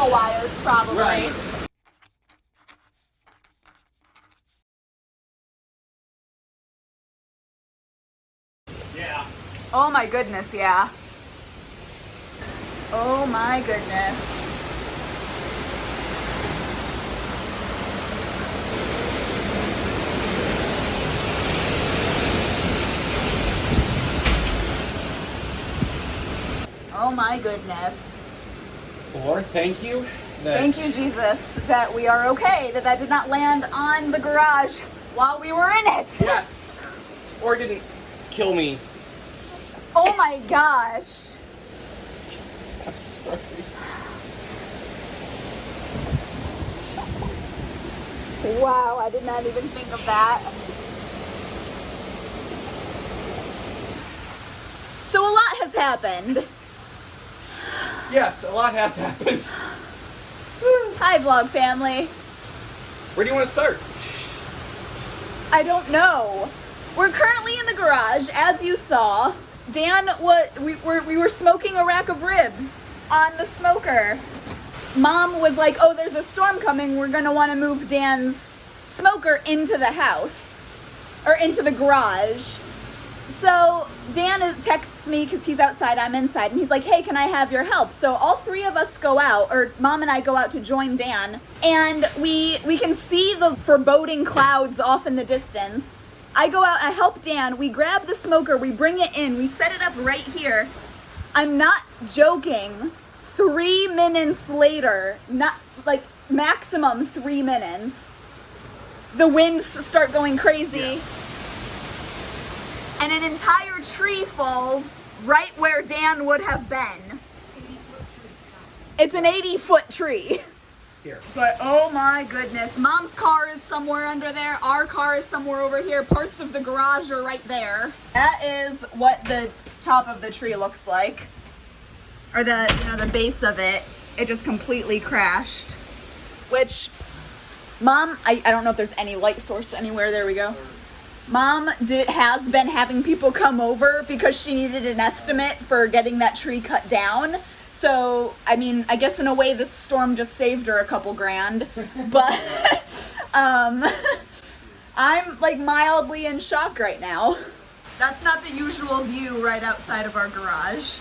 electrical wires, probably. Right. Yeah. Oh my goodness, yeah. Oh my goodness. Oh my goodness. Lord, thank you. Thank you, Jesus, that we are okay, that did not land on the garage while we were in it. Yes. Or didn't kill me. Oh my gosh. I'm sorry. Wow, I did not even think of that. So a lot has happened. Yes, a lot has happened. Hi, vlog family. Where do you want to start? I don't know. We're currently in the garage, as you saw. Dan, we were smoking a rack of ribs on the smoker. Mom was like, oh, there's a storm coming. We're gonna wanna move Dan's smoker into the house, or into the garage. So Dan texts me because he's outside, I'm inside, and he's like, hey, can I have your help? So all three of us go out, or Mom and I go out to join Dan, and we can see the foreboding clouds off in the distance. I go out and I help Dan, we grab the smoker, we bring it in, we set it up right here. I'm not joking, 3 minutes later, not like maximum 3 minutes, the winds start going crazy. Yeah. And an entire tree falls right where Dan would have been. It's an 80-foot tree. Here. But oh my goodness, Mom's car is somewhere under there, our car is somewhere over here, parts of the garage are right there. That is what the top of the tree looks like. Or the base of it. It just completely crashed. Which, Mom, I don't know if there's any light source anywhere, there we go. Mom has been having people come over because she needed an estimate for getting that tree cut down. So, I mean, I guess in a way this storm just saved her a couple grand. But, I'm like mildly in shock right now. That's not the usual view right outside of our garage.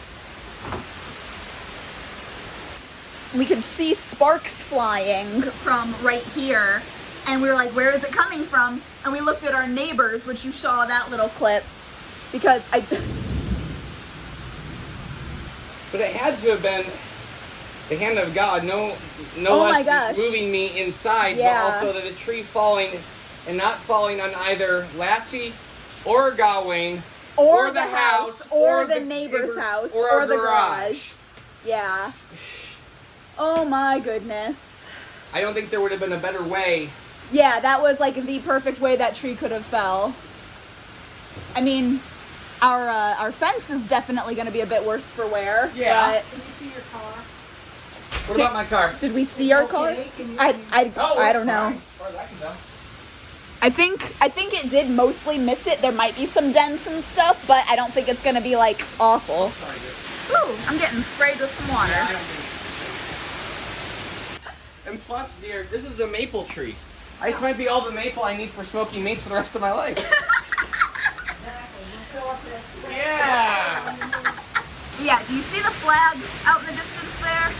We could see sparks flying from right here. And we were like, where is it coming from? And we looked at our neighbors, which you saw that little clip, because But it had to have been the hand of God, no Oh my less gosh. moving me inside, Yeah. but also the tree falling and not falling on either Lassie or Gawain or the house, or the neighbor's house, or the garage. Yeah. Oh my goodness. I don't think there would have been a better way. Yeah, that was like the perfect way that tree could have fell. I mean, our fence is definitely going to be a bit worse for wear. Yeah. But Can you see your car? What about my car? did we see our car? Okay, can you- I it's don't know. fine, as far as I can tell. I think it did mostly miss it. There might be some dents and stuff, but I don't think it's going to be like awful. Sorry, dude. Ooh, I'm getting sprayed with some water. Yeah, I don't think- And plus, dear, this is a maple tree. This might be all the maple I need for smoking meats for the rest of my life. Exactly. You fill up the Yeah. Yeah, do you see the flag out in the distance there?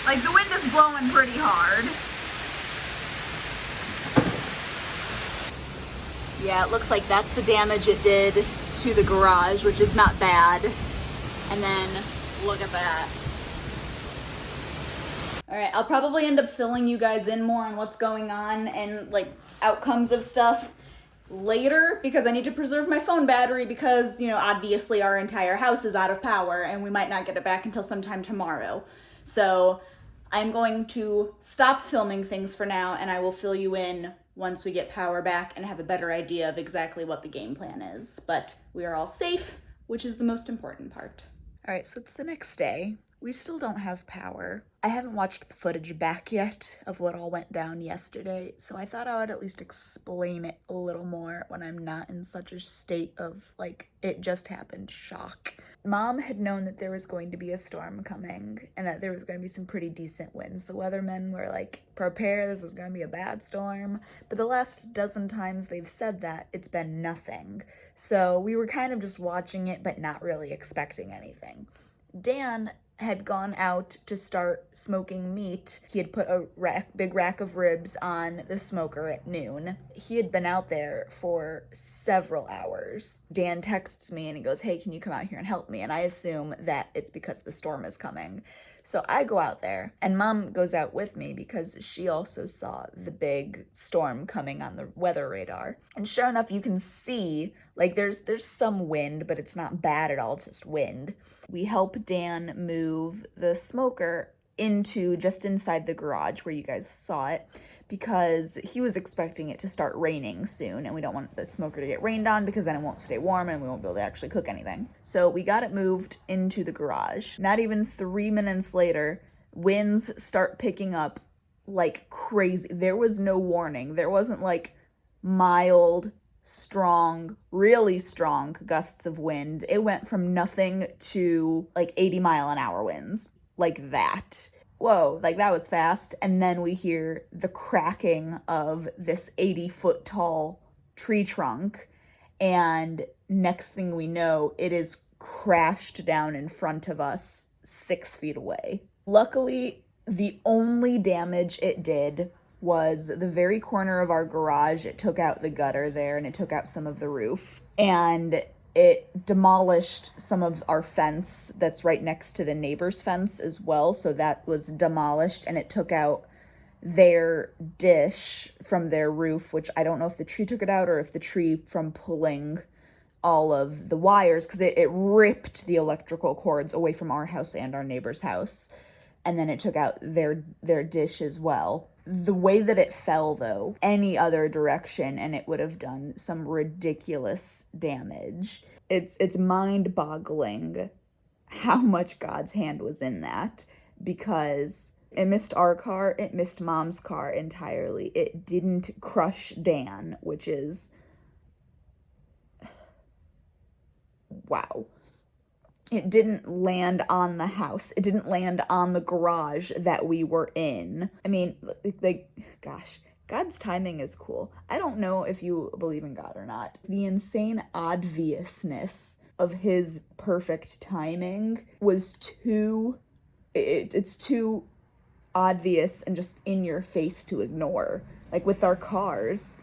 Like the wind is blowing pretty hard. Yeah, it looks like that's the damage it did to the garage, which is not bad. And then look at that. All right, I'll probably end up filling you guys in more on what's going on and like outcomes of stuff later because I need to preserve my phone battery because, you know, obviously our entire house is out of power and we might not get it back until sometime tomorrow. So I'm going to stop filming things for now and I will fill you in once we get power back and have a better idea of exactly what the game plan is. But we are all safe, which is the most important part. All right, so it's the next day. We still don't have power. I haven't watched the footage back yet of what all went down yesterday, so I thought I would at least explain it a little more when I'm not in such a state of, like, it just happened shock. Mom had known that there was going to be a storm coming and that there was going to be some pretty decent winds. The weathermen were like, prepare, this is going to be a bad storm. But the last dozen times they've said that, it's been nothing. So we were kind of just watching it, but not really expecting anything. Dan had gone out to start smoking meat. He had put a big rack of ribs on the smoker at noon. He had been out there for several hours. Dan texts me and he goes, hey, can you come out here and help me? And I assume that it's because the storm is coming. So I go out there, and Mom goes out with me because she also saw the big storm coming on the weather radar. And sure enough, you can see, like, there's some wind, but it's not bad at all, it's just wind. We help Dan move the smoker into just inside the garage where you guys saw it, because he was expecting it to start raining soon, and we don't want the smoker to get rained on because then it won't stay warm and we won't be able to actually cook anything. So we got it moved into the garage. Not even 3 minutes later, winds start picking up like crazy. There was no warning. There wasn't like mild, strong, really strong gusts of wind. It went from nothing to like 80-mile-an-hour winds, like that. Whoa, like that was fast. And then we hear the cracking of this 80-foot tall tree trunk. And next thing we know, it is crashed down in front of us 6 feet away. Luckily, the only damage it did was the very corner of our garage. It took out the gutter there and it took out some of the roof. And it demolished some of our fence that's right next to the neighbor's fence as well. So that was demolished, and it took out their dish from their roof, which I don't know if the tree took it out or if the tree from pulling all of the wires, because it ripped the electrical cords away from our house and our neighbor's house. And then it took out their dish as well. The way that it fell, though, any other direction, and it would have done some ridiculous damage. It's mind-boggling how much God's hand was in that, because it missed our car, it missed Mom's car entirely. It didn't crush Dan, which is... wow. It didn't land on the house. It didn't land on the garage that we were in. I mean, like, gosh, God's timing is cool. I don't know if you believe in God or not. The insane obviousness of his perfect timing was it's too obvious and just in your face to ignore. Like with our cars,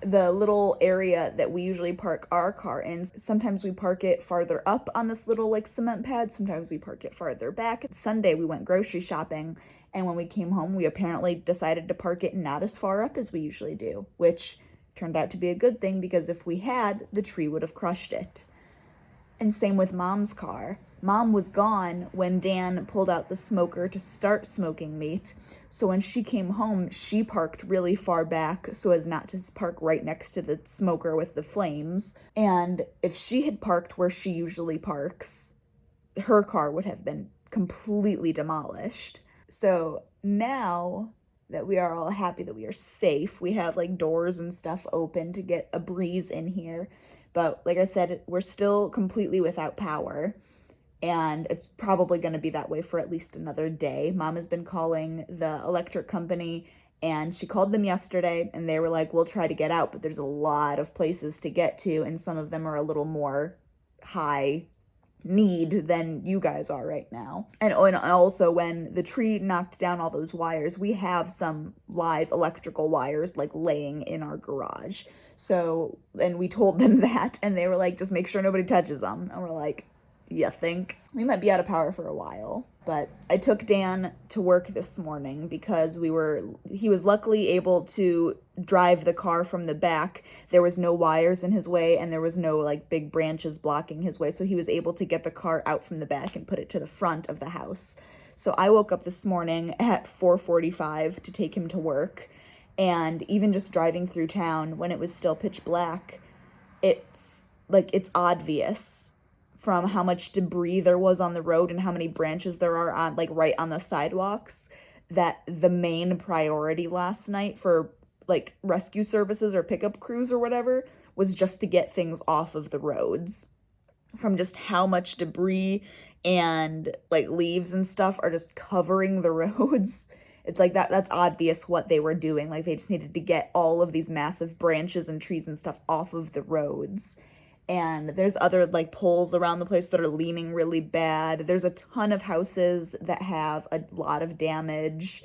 the little area that we usually park our car in, sometimes we park it farther up on this little like cement pad, sometimes we park it farther back. Sunday we went grocery shopping, and when we came home we apparently decided to park it not as far up as we usually do, which turned out to be a good thing, because if we had, the tree would have crushed it. And same with Mom's car. Mom was gone when Dan pulled out the smoker to start smoking meat. So when she came home, she parked really far back so as not to park right next to the smoker with the flames. And if she had parked where she usually parks, her car would have been completely demolished. So now that we are all happy that we are safe, we have like doors and stuff open to get a breeze in here. But like I said, we're still completely without power, and it's probably going to be that way for at least another day. Mom has been calling the electric company, and she called them yesterday, and they were like, we'll try to get out, but there's a lot of places to get to, and some of them are a little more high need than you guys are right now. And also, when the tree knocked down all those wires, we have some live electrical wires like laying in our garage. So, and we told them that, and they were like, just make sure nobody touches them. And we're like, you think? We might be out of power for a while. But I took Dan to work this morning because he was luckily able to drive the car from the back. There was no wires in his way, and there was no like big branches blocking his way. So he was able to get the car out from the back and put it to the front of the house. So I woke up this morning at 4:45 to take him to work. And even just driving through town when it was still pitch black, it's obvious from how much debris there was on the road and how many branches there are on, like, right on the sidewalks, that the main priority last night for, like, rescue services or pickup crews or whatever was just to get things off of the roads from just how much debris and, like, leaves and stuff are just covering the roads. It's like that's obvious what they were doing. Like, they just needed to get all of these massive branches and trees and stuff off of the roads. And there's other, like, poles around the place that are leaning really bad. There's a ton of houses that have a lot of damage,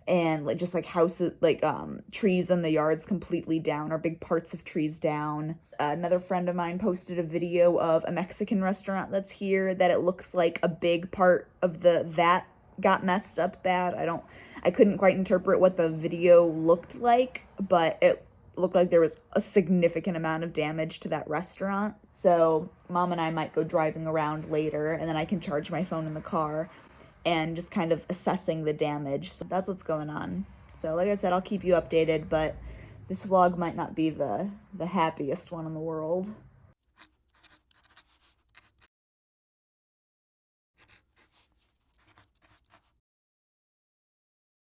and, like, just, like, houses, like, trees in the yards completely down, or big parts of trees down. Another friend of mine posted a video of a Mexican restaurant that's here that it looks like a big part of that got messed up bad. I couldn't quite interpret what the video looked like, but it looked like there was a significant amount of damage to that restaurant. So Mom and I might go driving around later, and then I can charge my phone in the car and just kind of assessing the damage. So that's what's going on. So like I said, I'll keep you updated, but this vlog might not be the happiest one in the world.